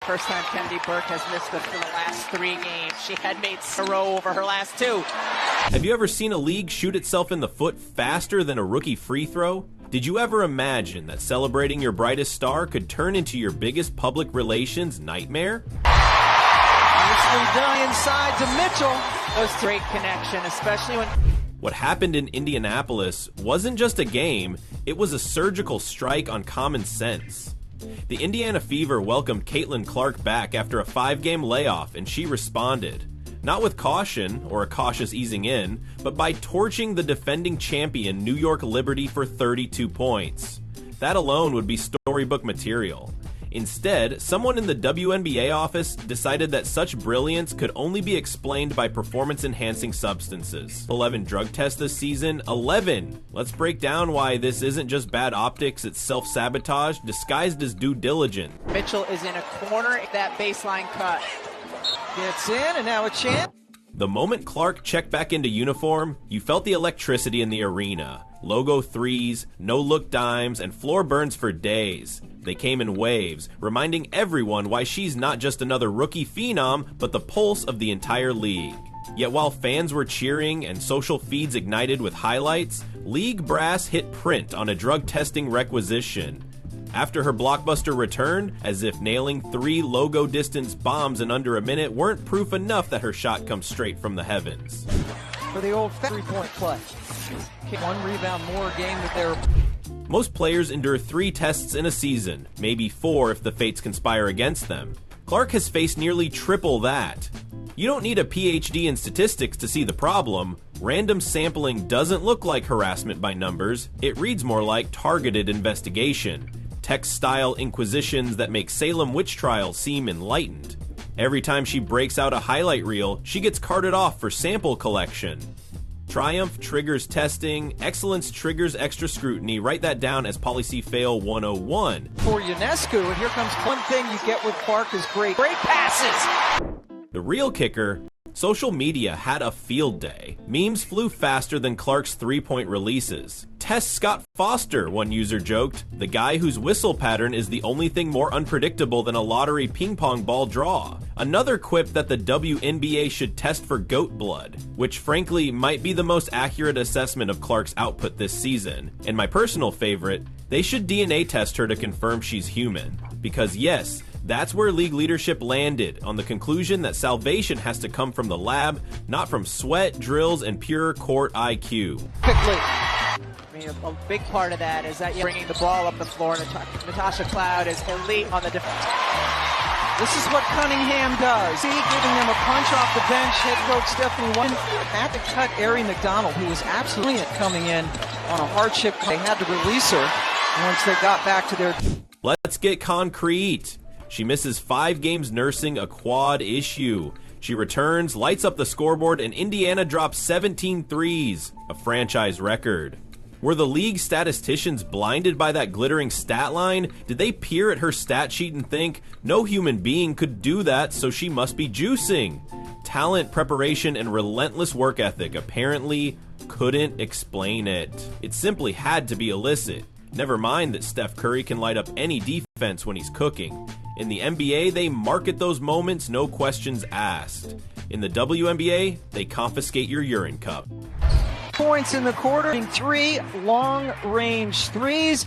First time Kennedy Burke has missed for the last 3 games. She had made a row over her last 2. Have you ever seen a league shoot itself in the foot faster than a rookie free throw? Did you ever imagine that celebrating your brightest star could turn into your biggest public relations nightmare? Nicely done inside to Mitchell. That was a great connection, especially when... What happened in Indianapolis wasn't just a game, it was a surgical strike on common sense. The Indiana Fever welcomed Caitlin Clark back after a 5-game layoff, and she responded. Not with caution, or a cautious easing in, but by torching the defending champion New York Liberty for 32 points. That alone would be storybook material. Instead, someone in the WNBA office decided that such brilliance could only be explained by performance-enhancing substances. 11 drug tests this season, 11! Let's break down why this isn't just bad optics, it's self-sabotage disguised as due diligence. Mitchell is in a corner, that baseline cut. Gets in, and now a chance. The moment Clark checked back into uniform, you felt the electricity in the arena. Logo threes, no-look dimes, and floor burns for days. They came in waves, reminding everyone why she's not just another rookie phenom, but the pulse of the entire league. Yet while fans were cheering and social feeds ignited with highlights, league brass hit print on a drug testing requisition. After her blockbuster return, as if nailing 3 logo distance bombs in under a minute weren't proof enough that her shot comes straight from the heavens. For the old 3-point play. 1 rebound more a game that they're... Most players endure 3 tests in a season, maybe 4 if the fates conspire against them. Clark has faced nearly triple that. You don't need a PhD in statistics to see the problem. Random sampling doesn't look like harassment by numbers, it reads more like targeted investigation. Text-style inquisitions that make Salem witch trials seem enlightened. Every time she breaks out a highlight reel, she gets carted off for sample collection. Triumph triggers testing, excellence triggers extra scrutiny. Write that down as Policy Fail 101. For UNESCO, and here comes one thing you get with Clark is great passes. The real kicker, social media had a field day. Memes flew faster than Clark's 3-point releases. Test Scott Foster, one user joked, the guy whose whistle pattern is the only thing more unpredictable than a lottery ping pong ball draw. Another quipped that the WNBA should test for goat blood, which frankly might be the most accurate assessment of Clark's output this season. And my personal favorite, they should DNA test her to confirm she's human. Because yes, that's where league leadership landed, on the conclusion that salvation has to come from the lab, not from sweat, drills, and pure court IQ. Quickly. A big part of that is that you're bringing the ball up the floor. Natasha Cloud is elite on the defense. This is what Cunningham does. See, giving them a punch off the bench. Head coach Stephanie Wynn had to cut Ari McDonald, who was absolutely coming in on a hardship. They had to release her once they got back to their... Let's get concrete. She misses 5 games nursing a quad issue. She returns, lights up the scoreboard, and Indiana drops 17 threes, a franchise record. Were the league statisticians blinded by that glittering stat line? Did they peer at her stat sheet and think, no human being could do that, so she must be juicing? Talent, preparation, and relentless work ethic apparently couldn't explain it. It simply had to be illicit. Never mind that Steph Curry can light up any defense when he's cooking. In the NBA, they market those moments, no questions asked. In the WNBA, they confiscate your urine cup. Points in the quarter, 3 long-range threes.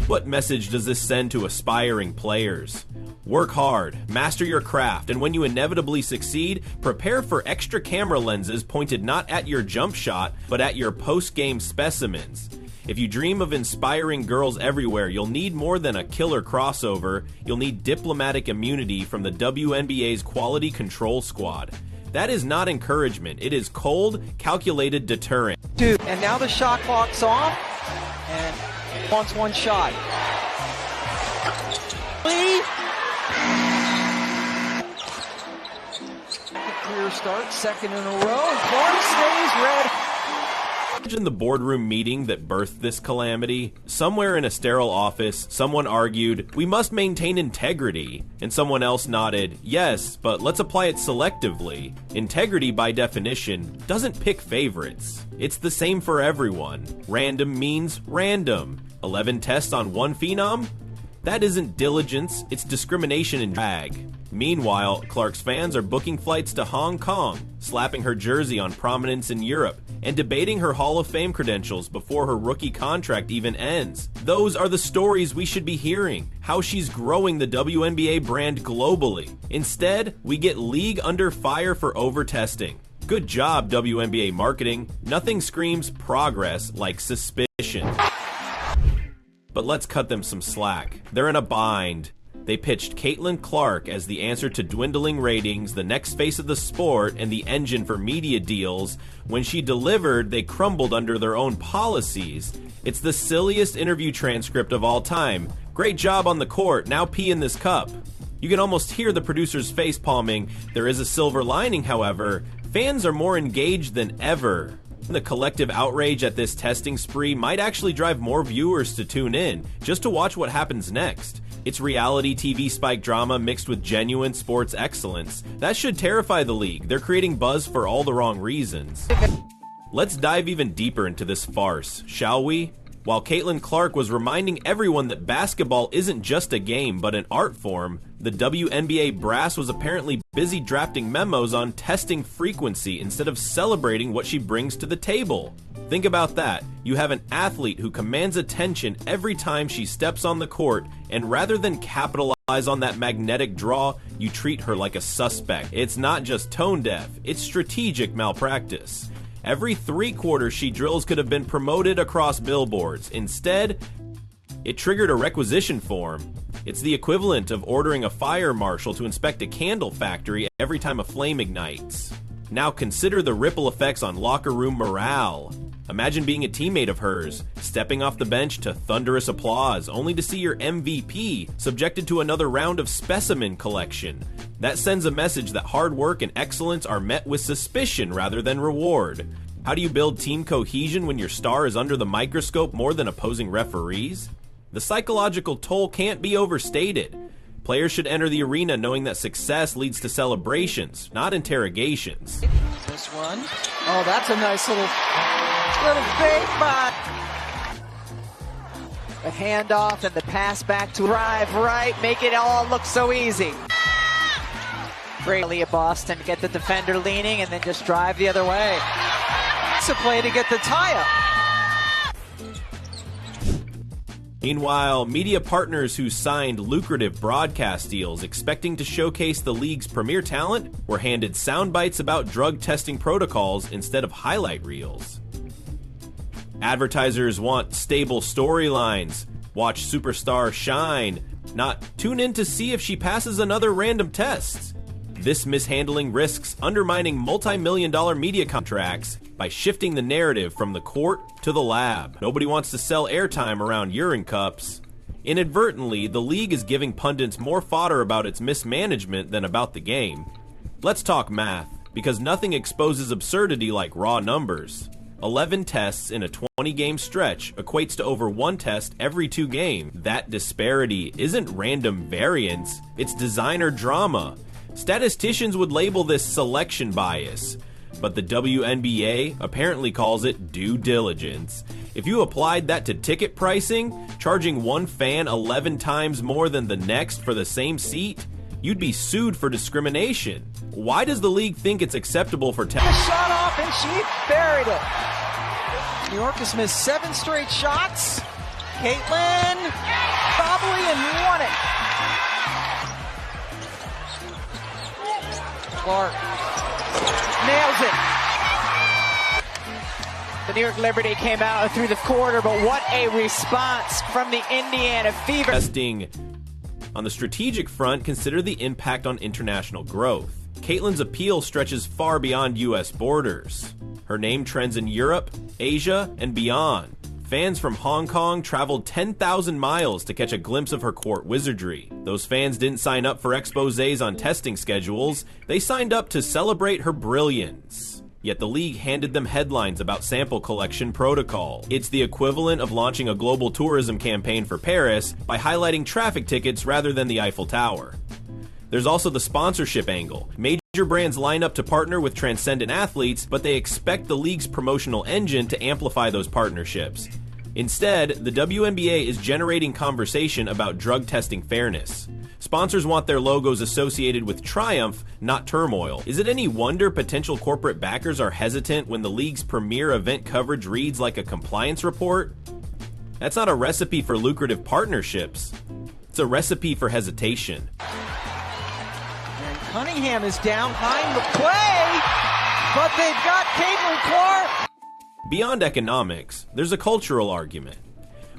What message does this send to aspiring players? Work hard, master your craft, and when you inevitably succeed, prepare for extra camera lenses pointed not at your jump shot, but at your post-game specimens. If you dream of inspiring girls everywhere, you'll need more than a killer crossover. You'll need diplomatic immunity from the WNBA's quality control squad. That is not encouragement. It is cold, calculated deterrent. Dude, and now the shot clock's off, and wants one shot. Second career start, second in a row, and Clark stays red. Imagine the boardroom meeting that birthed this calamity. Somewhere in a sterile office, someone argued, "We must maintain integrity," and someone else nodded, "Yes, but let's apply it selectively." Integrity, by definition, doesn't pick favorites. It's the same for everyone. Random means random. 11 tests on one phenom? That isn't diligence, it's discrimination in drag. Meanwhile, Clark's fans are booking flights to Hong Kong, slapping her jersey on prominence in Europe, and debating her Hall of Fame credentials before her rookie contract even ends. Those are the stories we should be hearing, how she's growing the WNBA brand globally. Instead, we get league under fire for over-testing. Good job, WNBA marketing. Nothing screams progress like suspicion. But let's cut them some slack. They're in a bind. They pitched Caitlin Clark as the answer to dwindling ratings, the next face of the sport, and the engine for media deals. When she delivered, they crumbled under their own policies. It's the silliest interview transcript of all time. Great job on the court, now pee in this cup. You can almost hear the producers face palming. There is a silver lining, however. Fans are more engaged than ever. The collective outrage at this testing spree might actually drive more viewers to tune in, just to watch what happens next. It's reality TV spike drama mixed with genuine sports excellence. That should terrify the league. They're creating buzz for all the wrong reasons. Let's dive even deeper into this farce, shall we? While Caitlin Clark was reminding everyone that basketball isn't just a game but an art form, the WNBA brass was apparently busy drafting memos on testing frequency instead of celebrating what she brings to the table. Think about that. You have an athlete who commands attention every time she steps on the court, and rather than capitalize on that magnetic draw, you treat her like a suspect. It's not just tone deaf, it's strategic malpractice. Every 3 quarters she drills could have been promoted across billboards. Instead, it triggered a requisition form. It's the equivalent of ordering a fire marshal to inspect a candle factory every time a flame ignites. Now consider the ripple effects on locker room morale. Imagine being a teammate of hers, stepping off the bench to thunderous applause, only to see your MVP subjected to another round of specimen collection. That sends a message that hard work and excellence are met with suspicion rather than reward. How do you build team cohesion when your star is under the microscope more than opposing referees? The psychological toll can't be overstated. Players should enter the arena knowing that success leads to celebrations, not interrogations. This one. Oh, that's a nice little fake by. The handoff and the pass back to drive right, make it all look so easy. Greatly at Boston, get the defender leaning and then just drive the other way. It's a play to get the tie-up. Meanwhile, media partners who signed lucrative broadcast deals expecting to showcase the league's premier talent were handed sound bites about drug testing protocols instead of highlight reels. Advertisers want stable storylines, watch superstar shine, not tune in to see if she passes another random test. This mishandling risks undermining multi-million-dollar media contracts by shifting the narrative from the court to the lab. Nobody wants to sell airtime around urine cups. Inadvertently, the league is giving pundits more fodder about its mismanagement than about the game. Let's talk math, because nothing exposes absurdity like raw numbers. 11 tests in a 20-game stretch equates to over 1 test every 2 games. That disparity isn't random variance, it's designer drama. Statisticians would label this selection bias, but the WNBA apparently calls it due diligence. If you applied that to ticket pricing, charging one fan 11 times more than the next for the same seat, you'd be sued for discrimination. Why does the league think it's acceptable for The shot off and she buried it. New York has missed 7 straight shots. Caitlin, probably, and won it. Clark Nails it. The New York Liberty came out through the quarter, but what a response from the Indiana Fever. Testing. On the strategic front, consider the impact on international growth. Caitlin's appeal stretches far beyond U.S. borders. Her name trends in Europe, Asia, and beyond. Fans from Hong Kong traveled 10,000 miles to catch a glimpse of her court wizardry. Those fans didn't sign up for exposés on testing schedules, they signed up to celebrate her brilliance. Yet the league handed them headlines about sample collection protocol. It's the equivalent of launching a global tourism campaign for Paris by highlighting traffic tickets rather than the Eiffel Tower. There's also the sponsorship angle. Major brands line up to partner with transcendent athletes, but they expect the league's promotional engine to amplify those partnerships. Instead, the WNBA is generating conversation about drug testing fairness. Sponsors want their logos associated with triumph, not turmoil. Is it any wonder potential corporate backers are hesitant when the league's premier event coverage reads like a compliance report? That's not a recipe for lucrative partnerships. It's a recipe for hesitation. And Cunningham is down behind the play, but they've got Caitlin Clark. Beyond economics, there's a cultural argument.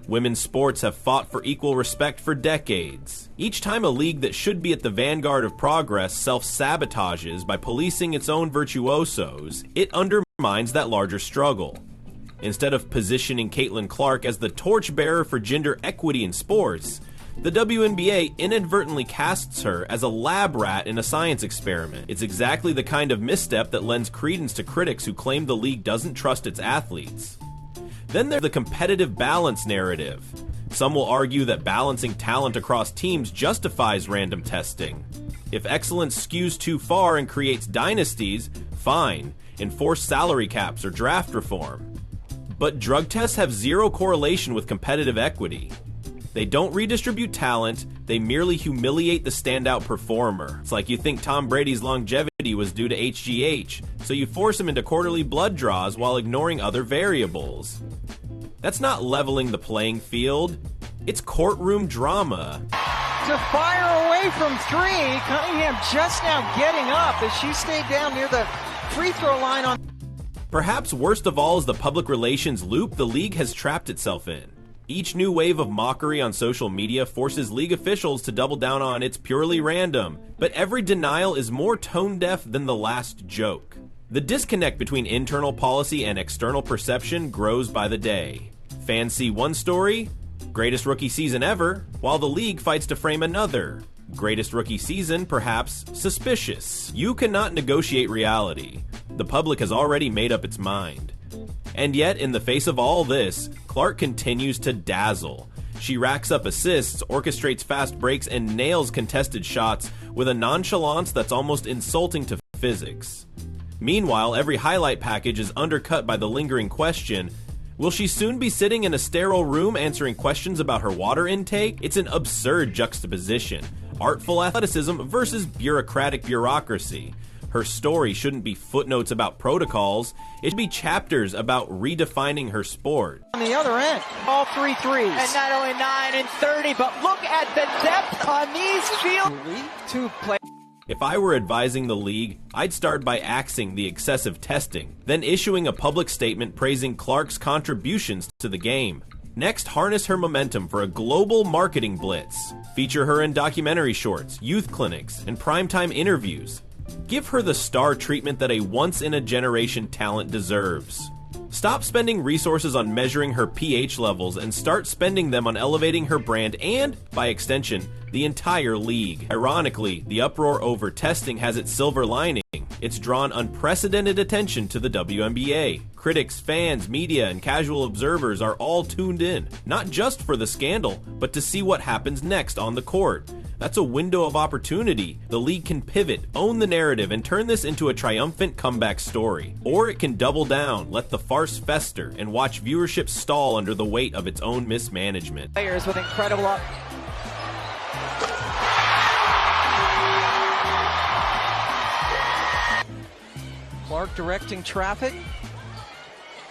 Women's sports have fought for equal respect for decades. Each time a league that should be at the vanguard of progress self-sabotages by policing its own virtuosos, it undermines that larger struggle. Instead of positioning Caitlin Clark as the torchbearer for gender equity in sports, the WNBA inadvertently casts her as a lab rat in a science experiment. It's exactly the kind of misstep that lends credence to critics who claim the league doesn't trust its athletes. Then there's the competitive balance narrative. Some will argue that balancing talent across teams justifies random testing. If excellence skews too far and creates dynasties, fine, enforce salary caps or draft reform. But drug tests have zero correlation with competitive equity. They don't redistribute talent, they merely humiliate the standout performer. It's like you think Tom Brady's longevity was due to HGH, so you force him into quarterly blood draws while ignoring other variables. That's not leveling the playing field, it's courtroom drama. To fire away from three, Cunningham just now getting up as she stayed down near the free throw line on. Perhaps worst of all is the public relations loop the league has trapped itself in. Each new wave of mockery on social media forces league officials to double down on it's purely random, but every denial is more tone-deaf than the last joke. The disconnect between internal policy and external perception grows by the day. Fans see one story, greatest rookie season ever, while the league fights to frame another. Greatest rookie season, perhaps suspicious. You cannot negotiate reality. The public has already made up its mind. And yet, in the face of all this, Clark continues to dazzle. She racks up assists, orchestrates fast breaks, and nails contested shots with a nonchalance that's almost insulting to physics. Meanwhile, every highlight package is undercut by the lingering question, will she soon be sitting in a sterile room answering questions about her water intake? It's an absurd juxtaposition. Artful athleticism versus bureaucratic bureaucracy. Her story shouldn't be footnotes about protocols, it should be chapters about redefining her sport. On the other end, all 3 threes. And not only 9 and 30, but look at the depth on these fields. Two play. If I were advising the league, I'd start by axing the excessive testing, then issuing a public statement praising Clark's contributions to the game. Next, harness her momentum for a global marketing blitz. Feature her in documentary shorts, youth clinics, and primetime interviews. Give her the star treatment that a once-in-a-generation talent deserves. Stop spending resources on measuring her pH levels and start spending them on elevating her brand and, by extension, the entire league. Ironically, the uproar over testing has its silver lining. It's drawn unprecedented attention to the WNBA. Critics, fans, media, and casual observers are all tuned in, not just for the scandal, but to see what happens next on the court. That's a window of opportunity. The league can pivot, own the narrative, and turn this into a triumphant comeback story. Or it can double down, let the farce fester, and watch viewership stall under the weight of its own mismanagement. Players with incredible Clark directing traffic.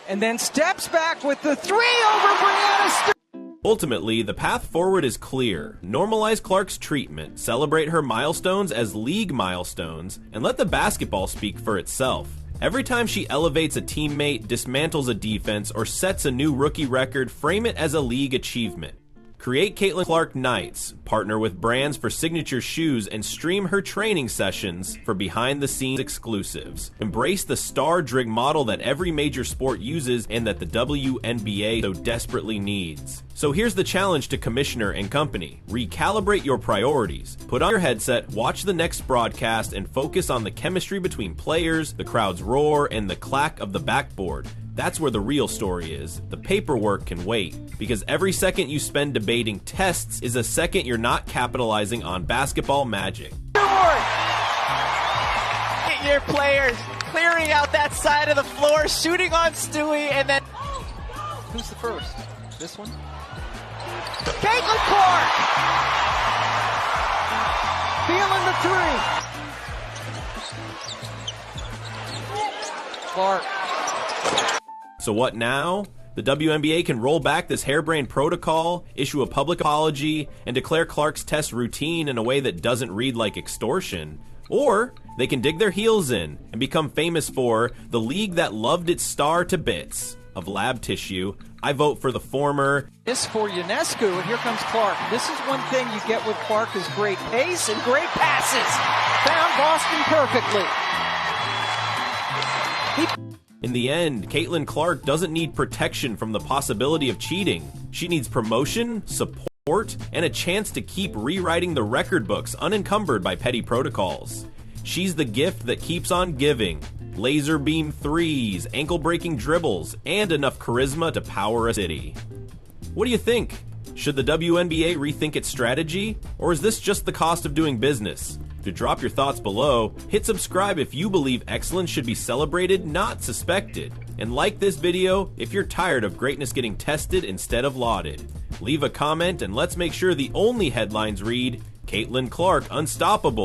And then steps back with the three over Brianna Stewart. Ultimately, the path forward is clear. Normalize Clark's treatment, celebrate her milestones as league milestones, and let the basketball speak for itself. Every time she elevates a teammate, dismantles a defense, or sets a new rookie record, frame it as a league achievement. Create Caitlin Clark nights, partner with brands for signature shoes, and stream her training sessions for behind-the-scenes exclusives. Embrace the star drig model that every major sport uses and that the WNBA so desperately needs. So here's the challenge to Commissioner and company. Recalibrate your priorities. Put on your headset, watch the next broadcast, and focus on the chemistry between players, the crowd's roar, and the clack of the backboard. That's where the real story is. The paperwork can wait, because every second you spend debating tests is a second you're not capitalizing on basketball magic. Get your players clearing out that side of the floor, shooting on Stewie, and then... Who's the first? This one? Caitlin Clark! feeling the three. Clark. So what now? The WNBA can roll back this harebrained protocol, issue a public apology, and declare Clark's test routine in a way that doesn't read like extortion. Or they can dig their heels in and become famous for the league that loved its star to bits of lab tissue. I vote for the former. This for Ionescu, and here comes Clark. This is one thing you get with Clark is great pace and great passes. Found Boston perfectly. In the end, Caitlin Clark doesn't need protection from the possibility of cheating. She needs promotion, support, and a chance to keep rewriting the record books unencumbered by petty protocols. She's the gift that keeps on giving. Laser beam threes, ankle-breaking dribbles, and enough charisma to power a city. What do you think? Should the WNBA rethink its strategy? Or is this just the cost of doing business? To drop your thoughts below, hit subscribe if you believe excellence should be celebrated, not suspected. And like this video if you're tired of greatness getting tested instead of lauded. Leave a comment and let's make sure the only headlines read, Caitlin Clark unstoppable.